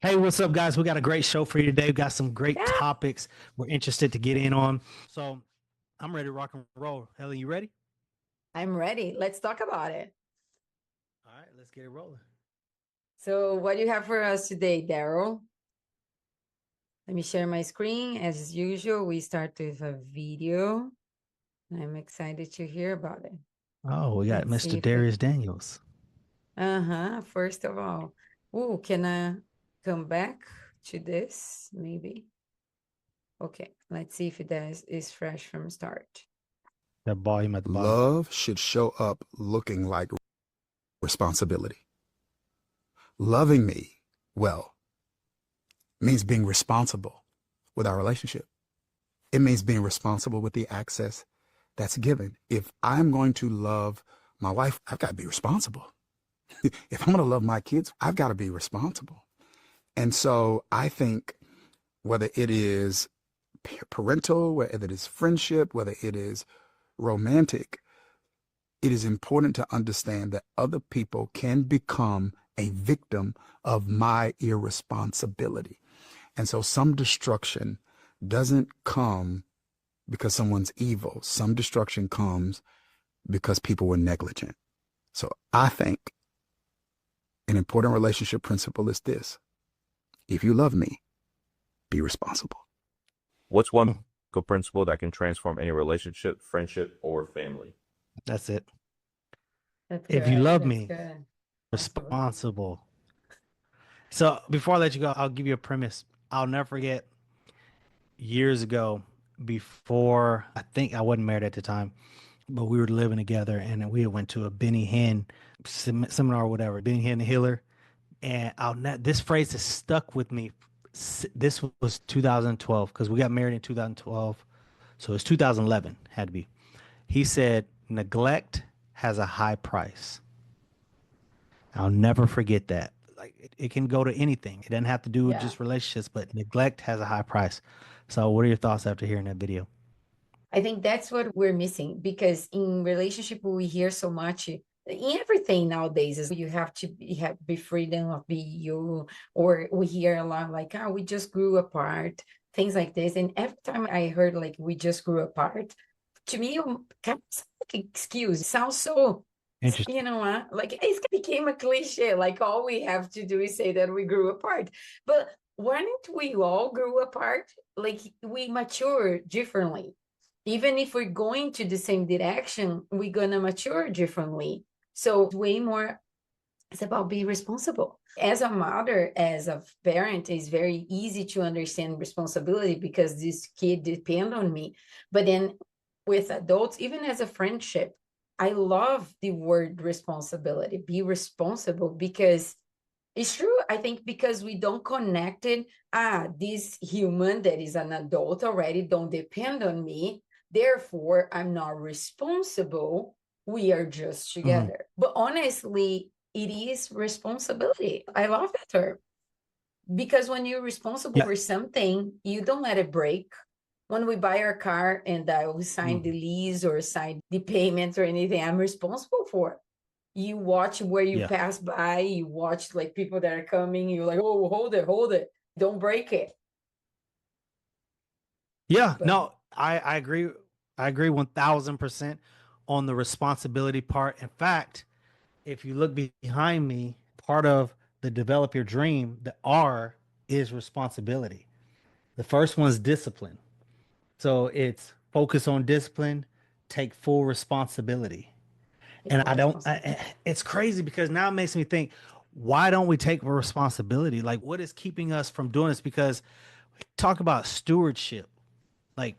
Hey, what's up, guys? We got a great show for you today. We got some great Yeah, topics we're interested to get in on. So I'm ready to rock and roll. Helen, you ready? I'm ready. Let's talk about it. All right, let's get it rolling. So, what do you have for us today, Daryl? Let me share my screen. As usual, we start with a video. I'm excited to hear about it. Oh, we got Let's Mr. see if it. Darius Daniels. First of all, oh, can I come back to this? Maybe. Okay. Let's see if it is fresh from start. That volume at the bottom. Love should show up looking like responsibility. Loving me well means being responsible with our relationship. It means being responsible with the access that's given. If I'm going to love my wife, I've got to be responsible. If I'm going to love my kids, I've got to be responsible. And so I think whether it is parental, whether it is friendship, whether it is romantic, it is important to understand that other people can become a victim of my irresponsibility. And so some destruction doesn't come because someone's evil. Some destruction comes because people were negligent. So I think an important relationship principle is this: if you love me, be responsible. What's one good principle that can transform any relationship, friendship, or family? That's it. That's If you good. love That's me, good. Absolutely. responsible. So before I let you go, I'll give you a premise. I'll never forget years ago, before I think I wasn't married at the time, but we were living together and we went to a Benny Hinn seminar or whatever, Benny Hinn healer. And this phrase has stuck with me. This was 2012 because we got married in 2012. So it's 2011, had to be. He said, neglect has a high price. I'll never forget that. Like it can go to anything. It doesn't have to do with Yeah. just relationships, but neglect has a high price. So what are your thoughts after hearing that video? I think that's what we're missing because in relationship we hear so much in everything nowadays is you have to be freedom of be you, or we hear a lot like, oh, we just grew apart, things like this. And every time I heard like we just grew apart, to me kind of sounds like an excuse. It sounds so, Interesting. like it became a cliche, like all we have to do is say that we grew apart. But why don't we all grew apart? Like we mature differently. Even if we're going to the same direction, we're gonna mature differently. So it's way more, it's about being responsible. As a mother, as a parent, it's very easy to understand responsibility because this kid depend on me. But then with adults, even as a friendship, I love the word responsibility. Be responsible because it's true. I think because we don't connect it. This human that is an adult already don't depend on me. Therefore, I'm not responsible. We are just Mhm. together. But honestly, it is responsibility. I love that term because when you're responsible Yeah. for something, you don't let it break. When we buy our car and we sign the Mhm. lease or sign the payments or anything, I'm responsible for. You watch where you Yeah. pass by, you watch like people that are coming, you're like, oh, hold it, don't break it. Yeah. But No, I agree. I agree 1000% on the responsibility part. In fact, if you look behind me, part of the develop your dream, the R is responsibility. The first one's discipline. So it's focus on discipline, take full responsibility. take And full responsibility. it's crazy because now it makes me think, why don't we take responsibility? Like, what is keeping us from doing this? Because talk about stewardship. Like,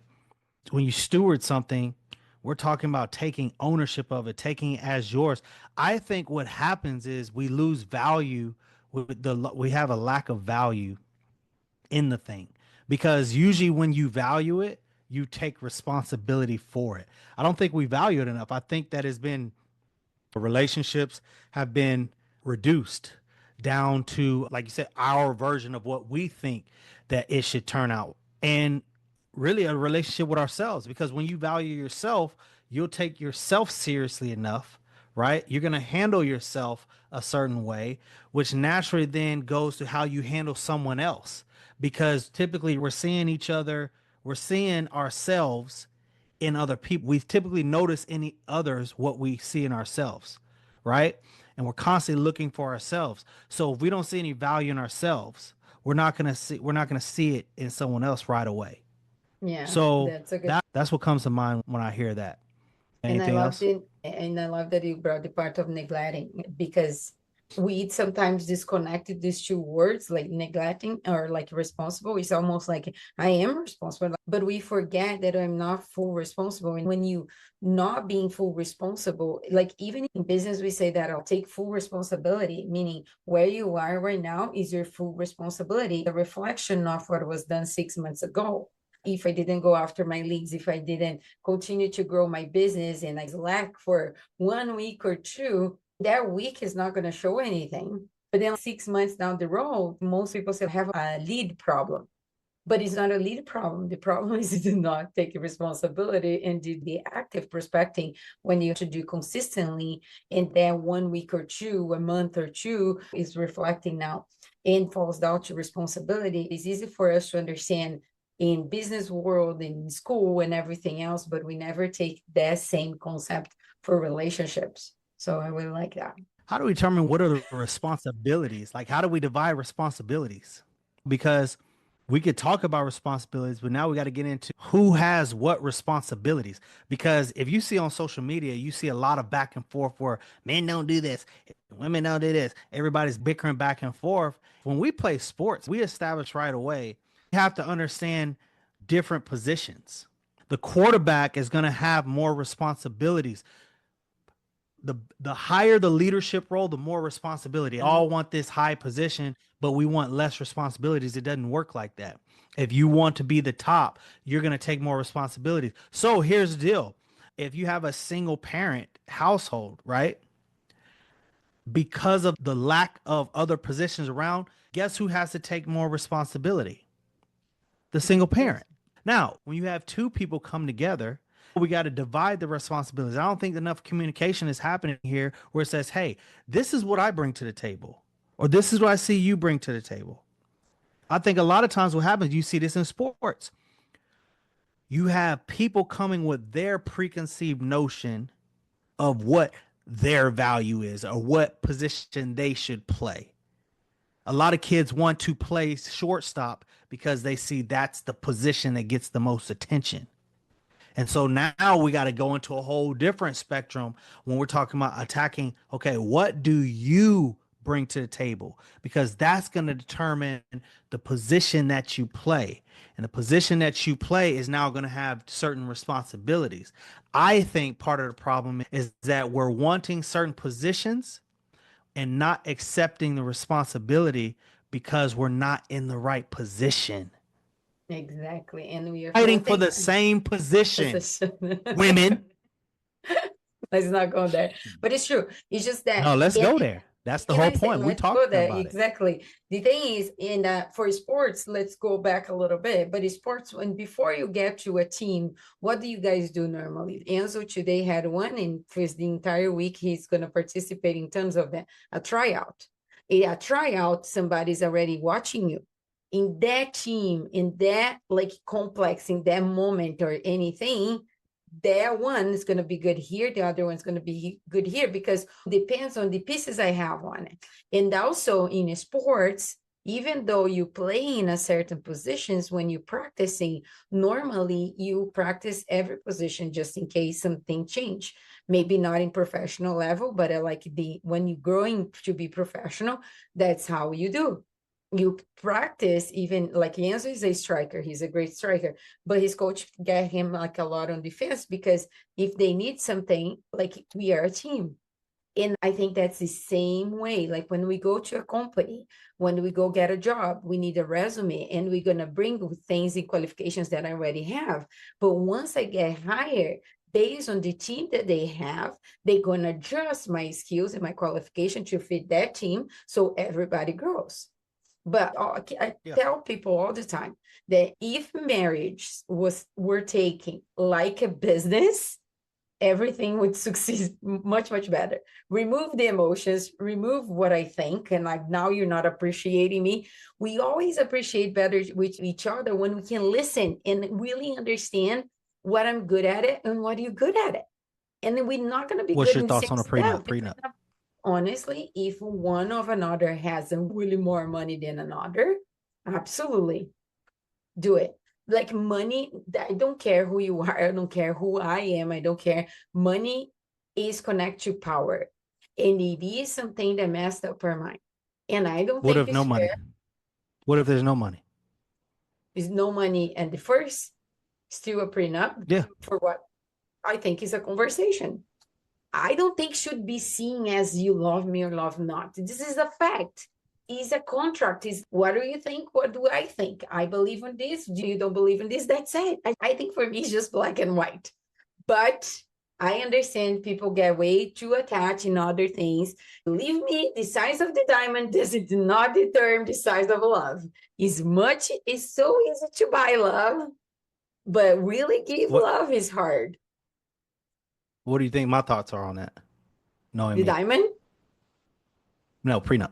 when you steward something, we're talking about taking ownership of it, taking it as yours. I think what happens is we lose value we have a lack of value in the thing because usually when you value it, you take responsibility for it. I don't think we value it enough. I think that has been relationships have been reduced down to, like you said, our version of what we think that it should turn out. And really a relationship with ourselves, because when you value yourself, you'll take yourself seriously enough, right? You're going to handle yourself a certain way, which naturally then goes to how you handle someone else. Because typically we're seeing each other, we're seeing ourselves in other people. We typically notice in others what we see in ourselves, right? And we're constantly looking for ourselves. So if we don't see any value in ourselves, we're not gonna see it in someone else right away. Yeah, So that's a good. that's what comes to mind when I hear that. And I Anything loved else? it, and I love that you brought the part of neglecting, because we sometimes disconnected these two words, like neglecting or like responsible. It's almost like I am responsible, but we forget that I'm not full responsible. And when you not being full responsible, like even in business, we say that I'll take full responsibility, meaning where you are right now is your full responsibility, a reflection of what was done 6 months ago. If I didn't go after my leads, if I didn't continue to grow my business and I slack for 1 week or two, that week is not going to show anything. But then 6 months down the road, most people say I have a lead problem. But it's not a lead problem. The problem is you do not take responsibility and do the active prospecting when you have to do consistently. And then 1 week or two, a month or two is reflecting now and falls down to responsibility. It's easy for us to understand in business world, in school and everything else, but we never take that same concept for relationships. So I really like that. How do we determine what are the responsibilities? Like, how do we divide responsibilities? Because we could talk about responsibilities, but now we got to get into who has what responsibilities. Because if you see on social media, you see a lot of back and forth where men don't do this, women don't do this. Everybody's bickering back and forth. When we play sports, we establish right away, you have to understand different positions. The quarterback is going to have more responsibilities. The higher the leadership role, the more responsibility. All want this high position, but we want less responsibilities. It doesn't work like that. If you want to be the top, you're going to take more responsibilities. So here's the deal. If you have a single parent household, right? Because of the lack of other positions around, guess who has to take more responsibility? The single parent. Now, when you have two people come together, we got to divide the responsibilities. I don't think enough communication is happening here where it says, hey, this is what I bring to the table, or this is what I see you bring to the table. I think a lot of times what happens, you see this in sports. You have people coming with their preconceived notion of what their value is or what position they should play. A lot of kids want to play shortstop because they see that's the position that gets the most attention. And so now we got to go into a whole different spectrum when we're talking about attacking. Okay, what do you bring to the table? Because that's going to determine the position that you play. And the position that you play is now going to have certain responsibilities. I think part of the problem is that we're wanting certain positions and not accepting the responsibility because we're not in the right position. Exactly. And we are Fighting for the same position. Women. Let's not go there. But it's true. It's just that. No, let's go there. That's the whole point. We talked about it. Exactly. The thing is, for sports, let's go back a little bit. But in sports, when before you get to a team, what do you guys do normally? Enzo today had one, and for the entire week, he's going to participate in terms of a tryout. A tryout, somebody's already watching you. In that team, in that like complex, in that moment or anything, that one is going to be good here, the other one's going to be good here, because it depends on the pieces I have on it. And also in sports, even though you play in a certain positions, when you're practicing, normally you practice every position just in case something change. Maybe not in professional level, but when you're growing to be professional, that's how you do. You practice, even like Enzo is a striker, he's a great striker, but his coach got him like a lot on defense, because if they need something, like we are a team. And I think that's the same way, like when we go to a company, when we go get a job, we need a resume, and we're going to bring things and qualifications that I already have. But once I get hired, based on the team that they have, they're going to adjust my skills and my qualification to fit that team, so everybody grows. But I tell people all the time that if marriage were taken like a business, everything would succeed much, much better. Remove the emotions, remove what I think, and like now you're not appreciating me. We always appreciate better with each other when we can listen and really understand what I'm good at it and what you're good at it. And then we're not going to be What's good your in the thoughts same on a stuff. prenup? Honestly, if one of another has really more money than another, absolutely do it. Like money, I don't care who you are, I don't care who I am, I don't care. Money is connected to power. And it is something that messed up our mind. And I don't What think if no it's money? fair. What if there's no money? There's no money and the first, still a prenup Yeah. for what I think is a conversation. I don't think should be seen as you love me or love not. This is a fact. Is a contract. Is what do you think? What do I think? I believe in this. You don't believe in this? That's it. I think for me it's just black and white. But I understand people get way too attached in other things. Believe me, the size of the diamond does it not determine the size of love. It's so easy to buy love, but really give What love is hard. What do you think my thoughts are on that? Knowing The me. diamond, No, prenup.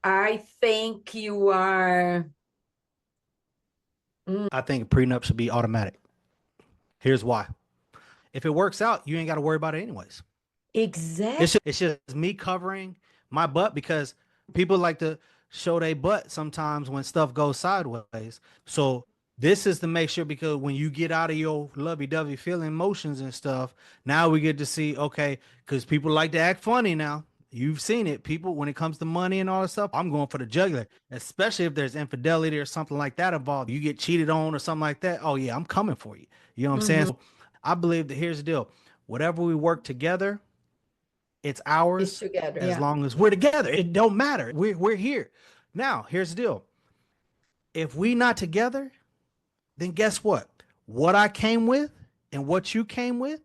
I think you are. I think prenup should be automatic. Here's why. If it works out, you ain't got to worry about it anyways. Exactly. It's just me covering my butt because people like to show their butt sometimes when stuff goes sideways. So this is to make sure, because when you get out of your lovey-dovey feeling emotions and stuff, now we get to see, okay, because people like to act funny now. You've seen it. People, when it comes to money and all that stuff, I'm going for the jugular, especially if there's infidelity or something like that involved. You get cheated on or something like that. Oh, yeah, I'm coming for you. You know what I'm saying? So I believe that here's the deal. Whatever we work together, it's It's ours together. as Yeah. long as we're together. It don't matter. We're here. Now, here's the deal. If we not together, then guess what? What I came with and what you came with,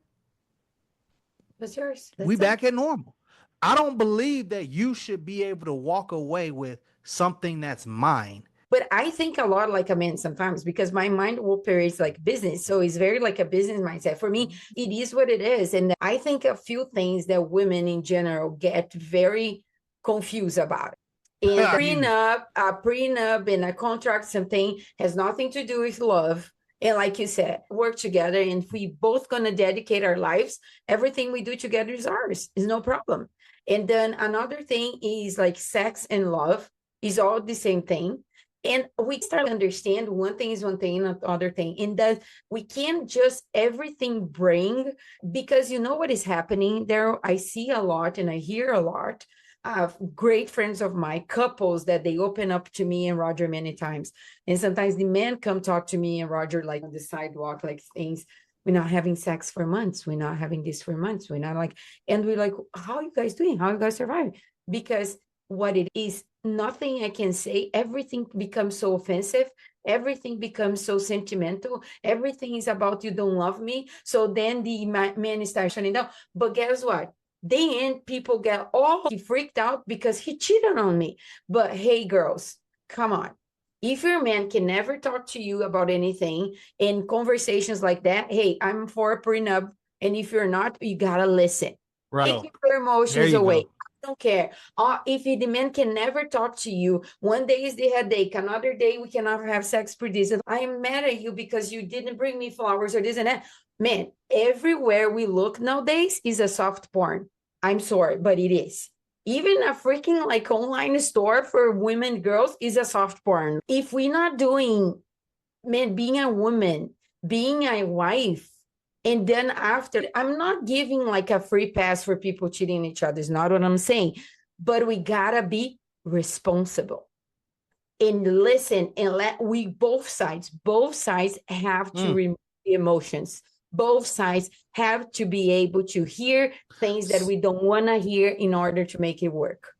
That's yours. we That's it. back at normal. I don't believe that you should be able to walk away with something that's mine. But I think a lot like a man sometimes because my mind operates like business. So it's very like a business mindset. For me, it is what it is. And I think a few things that women in general get very confused about. And a prenup and a contract, something has nothing to do with love. And like you said, work together. And if we both gonna dedicate our lives, everything we do together is ours. Is no problem. And then another thing is like sex and love is all the same thing. And we start to understand one thing is one thing, another thing. And that we can't just everything bring, because you know what is happening there. I see a lot and I hear a lot of great friends of mine, couples that they open up to me and Roger many times. And sometimes the men come talk to me and Roger like on the sidewalk, like things. We're not having sex for months. We're not having this for months. We're not like, and we're like, how are you guys doing? How are you guys surviving? Because what it is, nothing I can say, everything becomes so offensive, everything becomes so sentimental, everything is about you don't love me. So then the man starts shutting down. But guess what? Then people get all freaked out because he cheated on me. But hey, girls, come on. If your man can never talk to you about anything in conversations like that, hey, I'm for a prenup. And if you're not, you gotta listen. Right. Take your emotions you away. go. Don't care. If the man can never talk to you, one day is the headache, another day we cannot have sex for this. I am mad at you because you didn't bring me flowers or this and that. Man, everywhere we look nowadays is a soft porn. I'm sorry, but it is. Even a freaking like online store for women, girls is a soft porn. If we're not doing, man, being a woman, being a wife, and then after, I'm not giving like a free pass for people cheating each other. Is not what I'm saying. But we gotta be responsible and listen and let both sides have to remove the emotions. Both sides have to be able to hear things that we don't want to hear in order to make it work.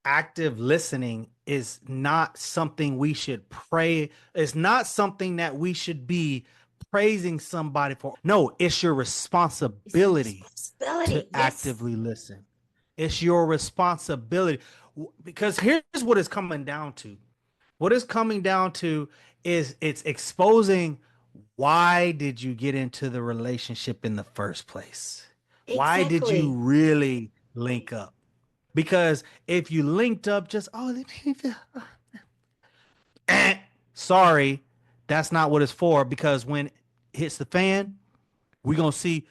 Active listening is not something we should pray. It's not something that we should be praising somebody for. No, it's your responsibility, to actively listen. It's your responsibility, because here's what it's coming down to. What it's coming down to is it's exposing why did you get into the relationship in the first place? Why did you Exactly. really link up? Because if you linked up just, oh, sorry, that's not what it's for. Because when it hits the fan, we're going to see,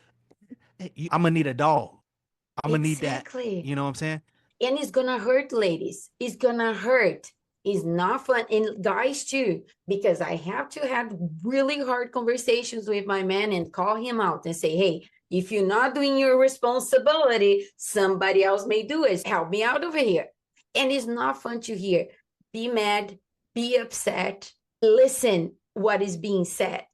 I'm going to need a dog. I'm going to need that. Exactly. You know what I'm saying? And it's gonna hurt, ladies. It's gonna hurt. It's not fun. And guys too, because I have to have really hard conversations with my man and call him out and say, hey, if you're not doing your responsibility, somebody else may do it. Help me out over here. And it's not fun to hear. Be mad, be upset, listen what is being said,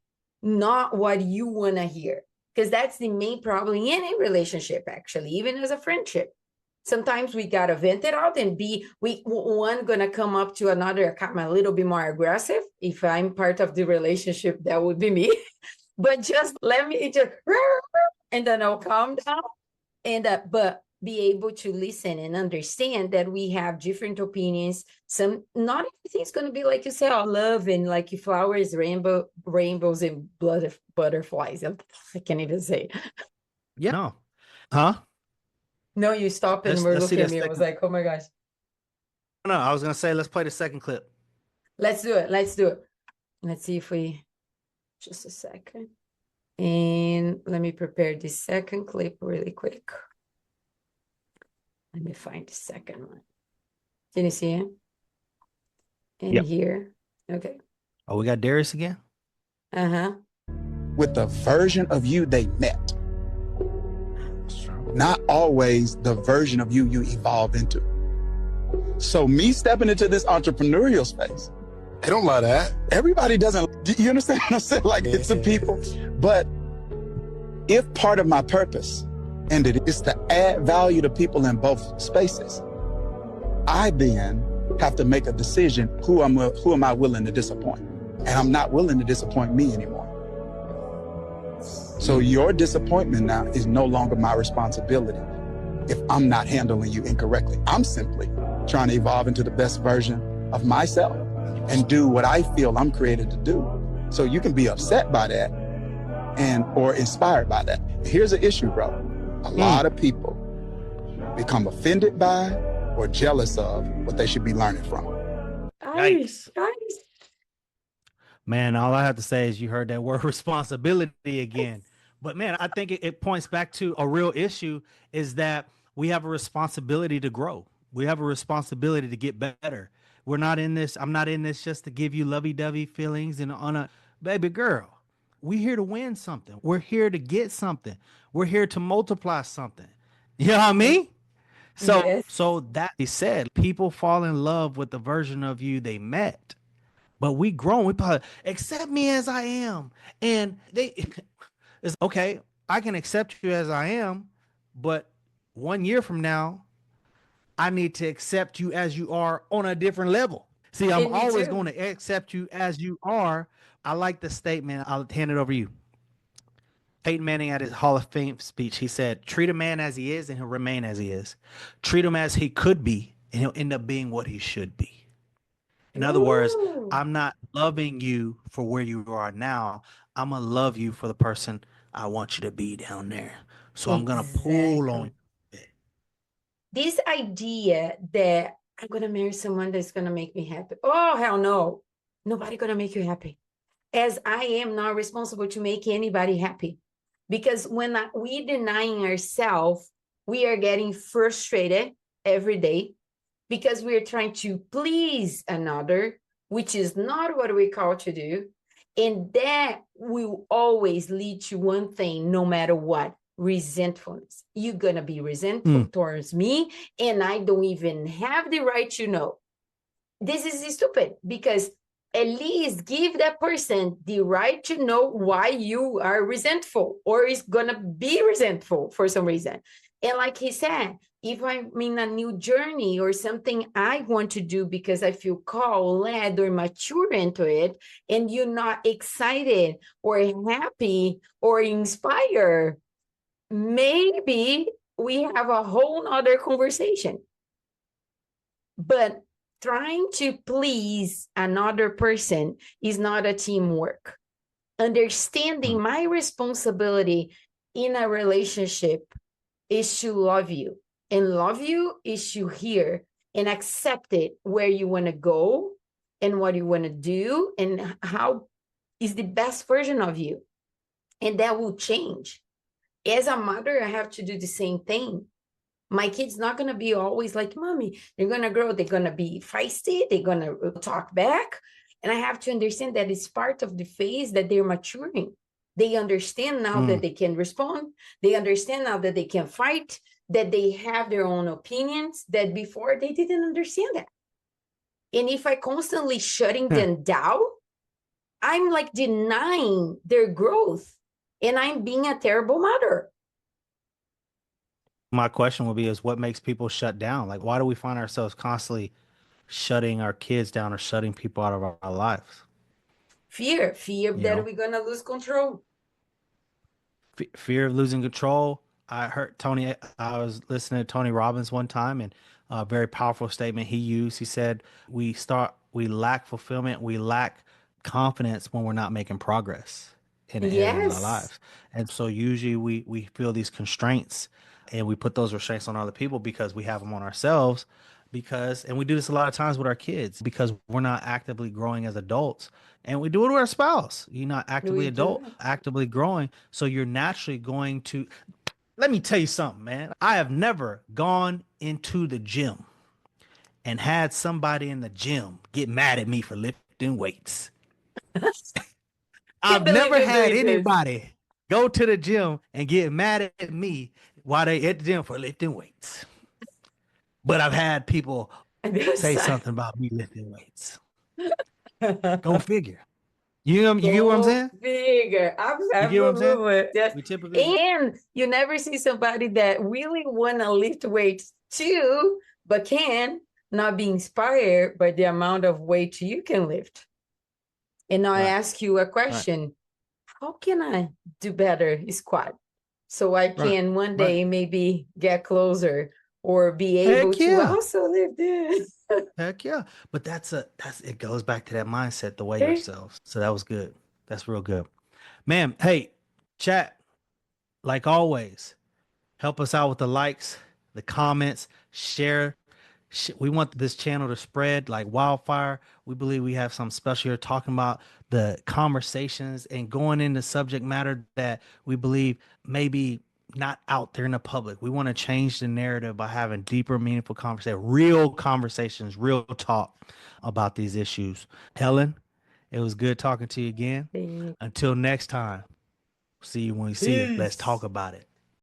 not what you want to hear. Because that's the main problem in any relationship, actually, even as a friendship. Sometimes we gotta vent it out and be one gonna come up to another, come a little bit more aggressive. If I'm part of the relationship, that would be me. But just let me just and then I'll calm down and but be able to listen and understand that we have different opinions. Some not everything's gonna be like you say, oh, love and like flowers, rainbows and butterflies. I can't even say. Yeah. No. Huh? No, you stop and were Let's see looking at that me. I was second. like, oh my gosh. No, I was going to say, let's play the second clip. Let's do it. Let's do it. Let's see if we, just a second. And let me prepare the second clip really quick. Let me find the second one. Can you see it? And Yep. here. Okay. Oh, we got Darius again? Uh-huh. With the version of you they met, not always the version of you evolve into. So me stepping into this entrepreneurial space, They don't love that. everybody doesn't, you understand what I'm saying? Like it's the people, but if part of my purpose, and it is to add value to people in both spaces, I then have to make a decision, who am I willing to disappoint? And I'm not willing to disappoint me anymore. So your disappointment now is no longer my responsibility if I'm not handling you incorrectly. I'm simply trying to evolve into the best version of myself and do what I feel I'm created to do. So you can be upset by that or inspired by that. Here's the issue, bro. A lot of people become offended by or jealous of what they should be learning from. Yikes. Guys. Man, all I have to say is you heard that word responsibility again. But man, I think it points back to a real issue is that we have a responsibility to grow. We have a responsibility to get better. We're not in this. I'm not in this just to give you lovey-dovey feelings and on a baby girl. We're here to win something. We're here to get something. We're here to multiply something. You know what I mean? So, Yes. so that he said, people fall in love with the version of you they met. But we grown. We probably accept me as I am. And it's okay. I can accept you as I am, but 1 year from now, I need to accept you as you are on a different level. See, I'm And me always too. going to accept you as you are. I like the statement. I'll hand it over to you. Peyton Manning at his Hall of Fame speech, he said, treat a man as he is and he'll remain as he is. Treat him as he could be and he'll end up being what he should be. In other words, Ooh. I'm not loving you for where you are now. I'm going to love you for the person I want you to be down there. So I'm going to pull on you. This idea that I'm gonna marry someone that's gonna make me happy. Oh, hell no. Nobody gonna make you happy. As I am not responsible to make anybody happy. Because when we denying ourselves, we are getting frustrated every day because we are trying to please another, which is not what we call to do. And that will always lead to one thing, no matter what, resentfulness. You're going to be resentful towards me, and I don't even have the right to know. This is stupid because at least give that person the right to know why you are resentful or is going to be resentful for some reason. And like he said, if I'm in a new journey or something I want to do because I feel called, led, or mature into it, and you're not excited or happy or inspired, maybe we have a whole nother conversation. But trying to please another person is not a teamwork understanding my responsibility in a relationship is to love you. And love you is to hear and accept it where you want to go and what you want to do and how is the best version of you. And that will change. As a mother, I have to do the same thing. My kid's not going to be always like, mommy, they're going to grow. They're going to be feisty. They're going to talk back. And I have to understand that it's part of the phase that they're maturing. They understand now that they can respond. They understand now that they can fight, that they have their own opinions, that before they didn't understand that. And if I constantly shutting them down, I'm like denying their growth and I'm being a terrible mother. My question would be is what makes people shut down? Like, why do we find ourselves constantly shutting our kids down or shutting people out of our lives? Fear You that know? we're going to lose control. Fear of losing control. I heard I was listening to Tony Robbins one time, and a very powerful statement he used. He said, we lack fulfillment, we lack confidence when we're not making progress in an area in our Yes. lives. And so usually we feel these constraints and we put those restraints on other people because we have them on ourselves and we do this a lot of times with our kids because we're not actively growing as adults, and we do it with our spouse. You're not actively We do. actively growing. So you're naturally going to, let me tell you something, man. I have never gone into the gym and had somebody in the gym get mad at me for lifting weights. Can't I've believe never you're had doing this. anybody go to the gym and get mad at me while they at the gym for lifting weights. But I've had people say something about me lifting weights. Go figure. You get what I'm saying? Bigger. You get what I'm saying? Absolutely. Yes. We typically And you never see somebody that really want to lift weights too, but can not be inspired by the amount of weight you can lift. And now I right. ask you a question. How can I do better squat so I can one day maybe get closer or be able Heck to yeah. also lift this? Heck yeah. But it goes back to that mindset, the way yourselves. So that was good. That's real good. Man, hey, chat, like always, help us out with the likes, the comments, share. We want this channel to spread like wildfire. We believe we have something special here talking about the conversations and going into subject matter that we believe maybe not out there in the public. We want to change the narrative by having deeper, meaningful conversations, real talk about these issues. Helen, it was good talking to you again. Until next time, see you when we see you. Let's talk about it.